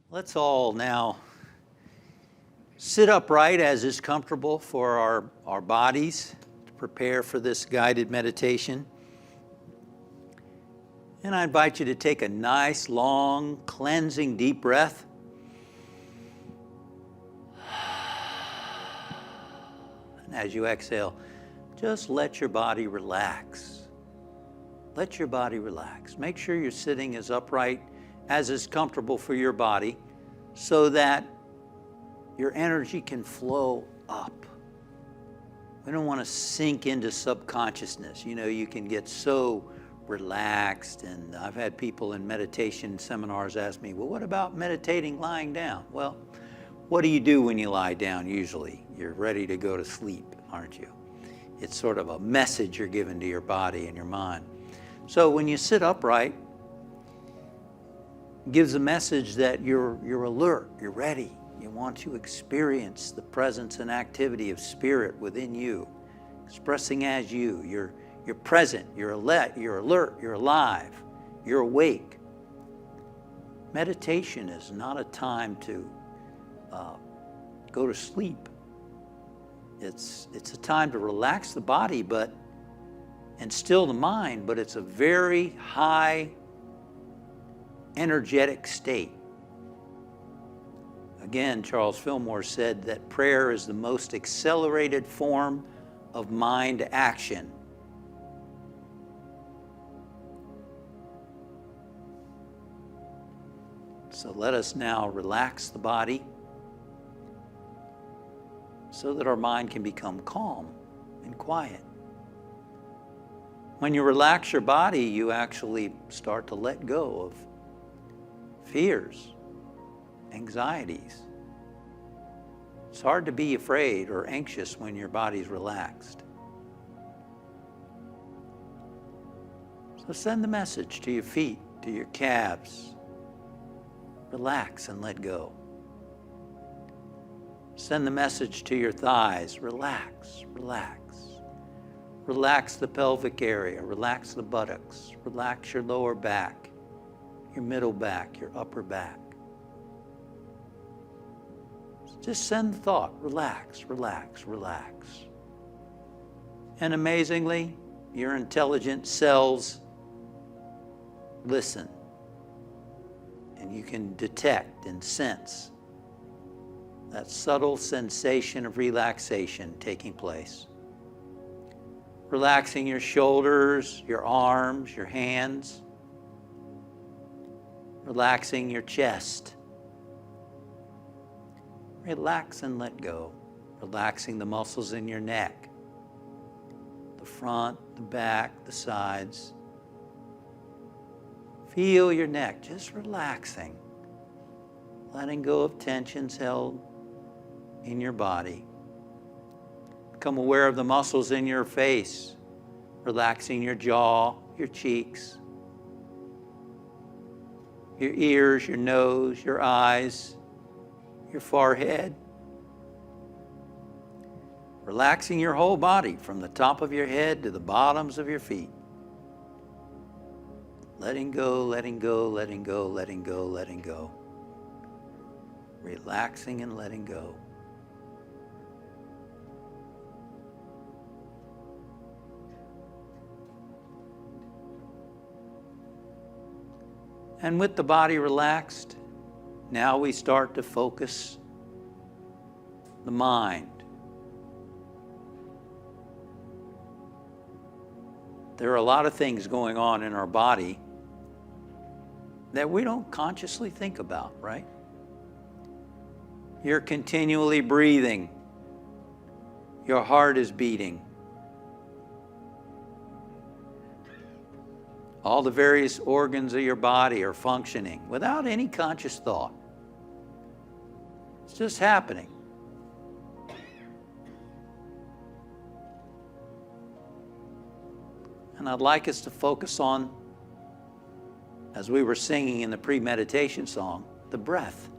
Let's all now sit upright as is comfortable for our bodies to prepare for this guided meditation. And I invite you to take a nice, long, cleansing, deep breath. And as you exhale, just let your body relax. Let your body relax. Make sure you're sitting as upright as is comfortable for your body so that your energy can flow up. We don't want to sink into subconsciousness. You know, you can get so relaxed, and I've had people in meditation seminars ask me, well, what about meditating lying down? Well, what do you do when you lie down usually? You're ready to go to sleep, aren't you? It's sort of a message you're giving to your body and your mind. So when you sit upright, it gives a message that you're alert, you're ready. You want to experience the presence and activity of spirit within you, expressing as you. You're present, you're alert, you're alive, you're awake. Meditation is not a time to go to sleep. It's a time to relax the body and still the mind, but it's a very high energetic state. Again, Charles Fillmore said that prayer is the most accelerated form of mind action. So let us now relax the body so that our mind can become calm and quiet. When you relax your body, you actually start to let go of fears, anxieties. It's hard to be afraid or anxious when your body's relaxed. So send the message to your feet, to your calves. Relax and let go. Send the message to your thighs. Relax, relax. Relax the pelvic area. Relax the buttocks. Relax your lower back, your middle back, your upper back. Just send the thought, relax, relax, relax. And amazingly, your intelligent cells listen. And you can detect and sense that subtle sensation of relaxation taking place. Relaxing your shoulders, your arms, your hands. Relaxing your chest. Relax and let go. Relaxing the muscles in your neck, the front, the back, the sides. Feel your neck, just relaxing. Letting go of tensions held in your body. Become aware of the muscles in your face, relaxing your jaw, your cheeks, your ears, your nose, your eyes, your forehead. Relaxing your whole body from the top of your head to the bottoms of your feet. Letting go, letting go, letting go, letting go, letting go. Relaxing and letting go. And with the body relaxed, now we start to focus the mind. There are a lot of things going on in our body that we don't consciously think about, right? You're continually breathing. Your heart is beating. All the various organs of your body are functioning without any conscious thought. It's just happening. And I'd like us to focus on, as we were singing in the pre-meditation song, the breath.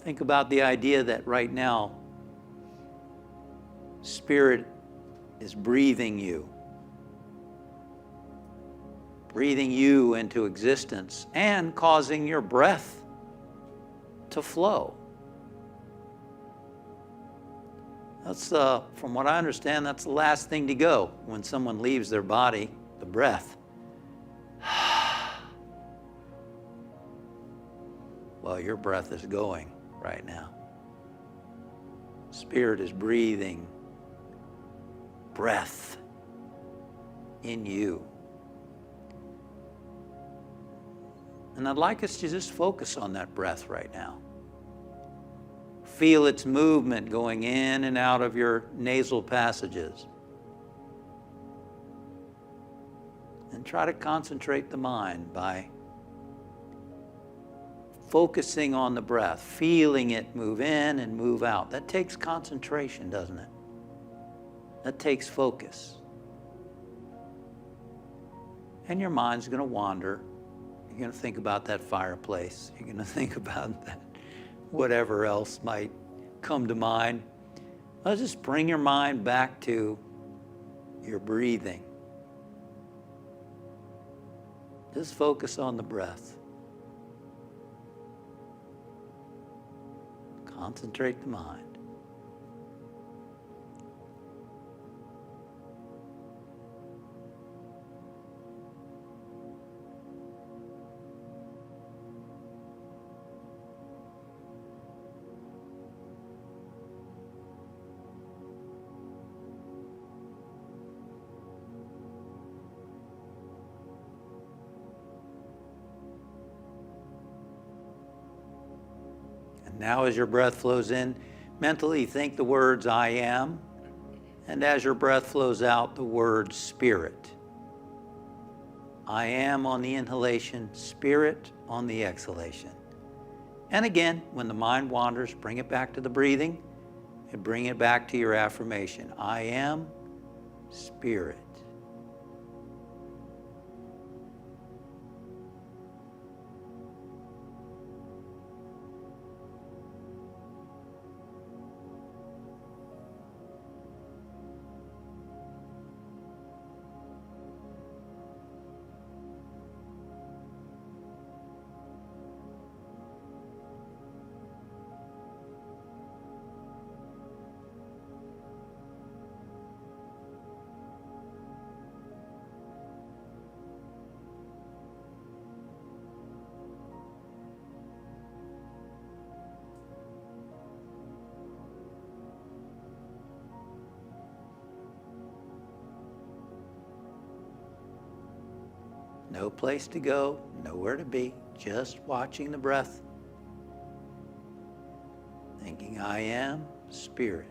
Think about the idea that right now, Spirit is breathing you. breathing you into existence and causing your breath to flow. That's, from what I understand, that's the last thing to go when someone leaves their body, the breath. Well, your breath is going right now. Spirit is breathing breath in you. And I'd like us to just focus on that breath right now. Feel its movement going in and out of your nasal passages. And try to concentrate the mind by focusing on the breath, feeling it move in and move out. That takes concentration, doesn't it? That takes focus. And your mind's going to wander. You're going to think about that fireplace. You're going to think about that, whatever else might come to mind. Let's just bring your mind back to your breathing. Just focus on the breath. Concentrate the mind. Now as your breath flows in, mentally think the words I am, and as your breath flows out, the word spirit. I am on the inhalation, spirit on the exhalation. And again, when the mind wanders, bring it back to the breathing and bring it back to your affirmation. I am spirit. No place to go, nowhere to be, just watching the breath. Thinking I am spirit.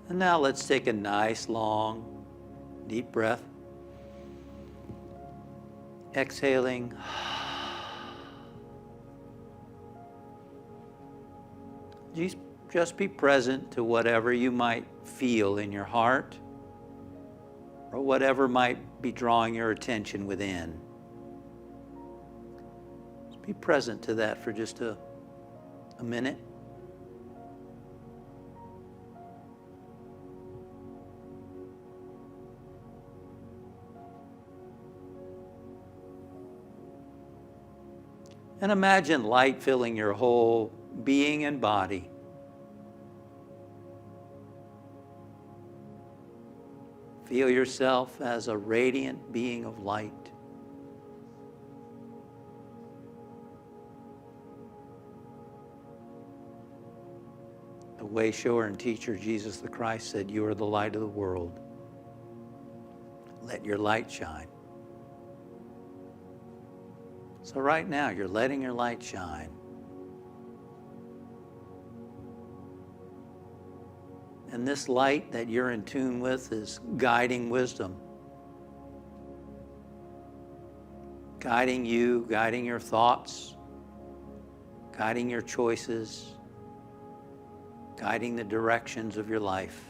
And now let's take a nice, long, deep breath. Exhaling. Just be present to whatever you might feel in your heart or whatever might be drawing your attention within. Just be present to that for just a minute. And imagine light filling your whole being and body. Feel yourself as a radiant being of light. The way shower and teacher Jesus the Christ said, "You are the light of the world. Let your light shine." So right now, you're letting your light shine. And this light that you're in tune with is guiding wisdom. Guiding you, guiding your thoughts, guiding your choices, guiding the directions of your life.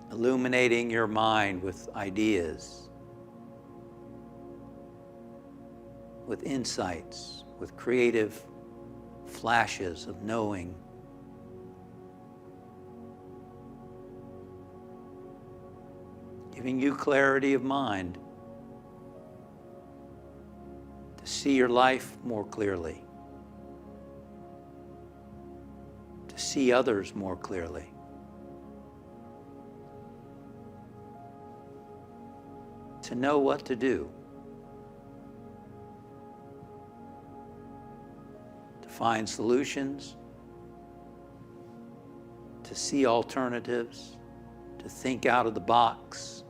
Illuminating your mind with ideas, with insights, with creative flashes of knowing. Giving you clarity of mind to see your life more clearly, to see others more clearly. To know what to do, to find solutions, to see alternatives, to think out of the box.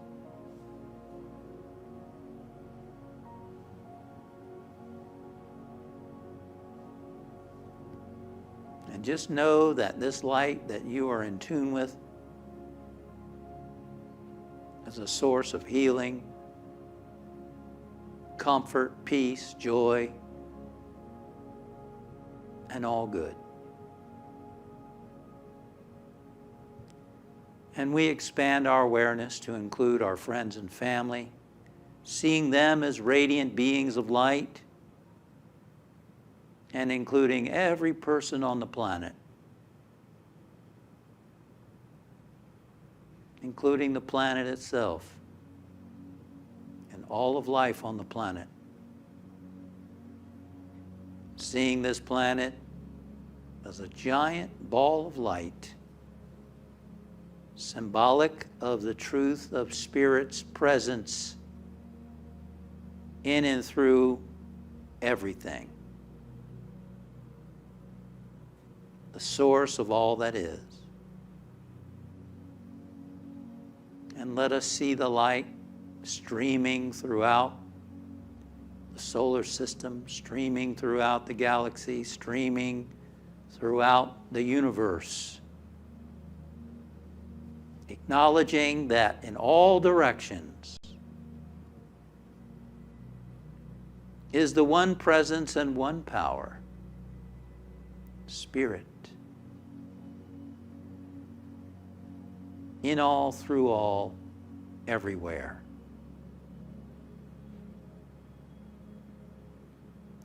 And just know that this light that you are in tune with is a source of healing, comfort, peace, joy, and all good. And we expand our awareness to include our friends and family, seeing them as radiant beings of light, and including every person on the planet, including the planet itself. All of life on the planet. Seeing this planet as a giant ball of light, symbolic of the truth of Spirit's presence in and through everything. The source of all that is. And let us see the light streaming throughout the solar system, streaming throughout the galaxy, streaming throughout the universe. Acknowledging that in all directions is the one presence and one power, Spirit. In all, through all, everywhere.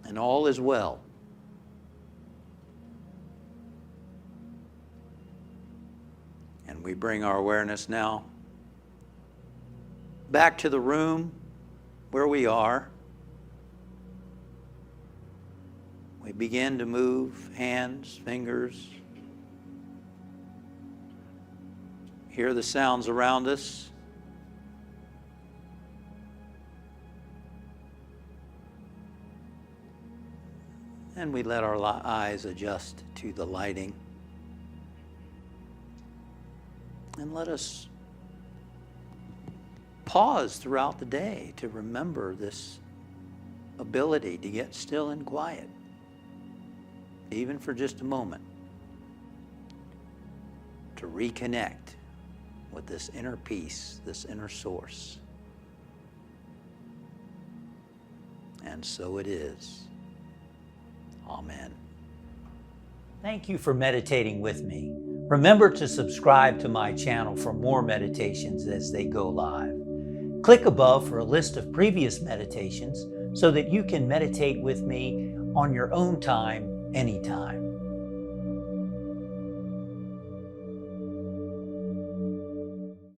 And all is well. And we bring our awareness now back to the room where we are. We begin to move hands, fingers, hear the sounds around us. And we let our eyes adjust to the lighting. And let us pause throughout the day to remember this ability to get still and quiet, even for just a moment, to reconnect with this inner peace, this inner source. And so it is. Amen. Thank you for meditating with me. Remember to subscribe to my channel for more meditations as they go live. Click above for a list of previous meditations so that you can meditate with me on your own time, anytime.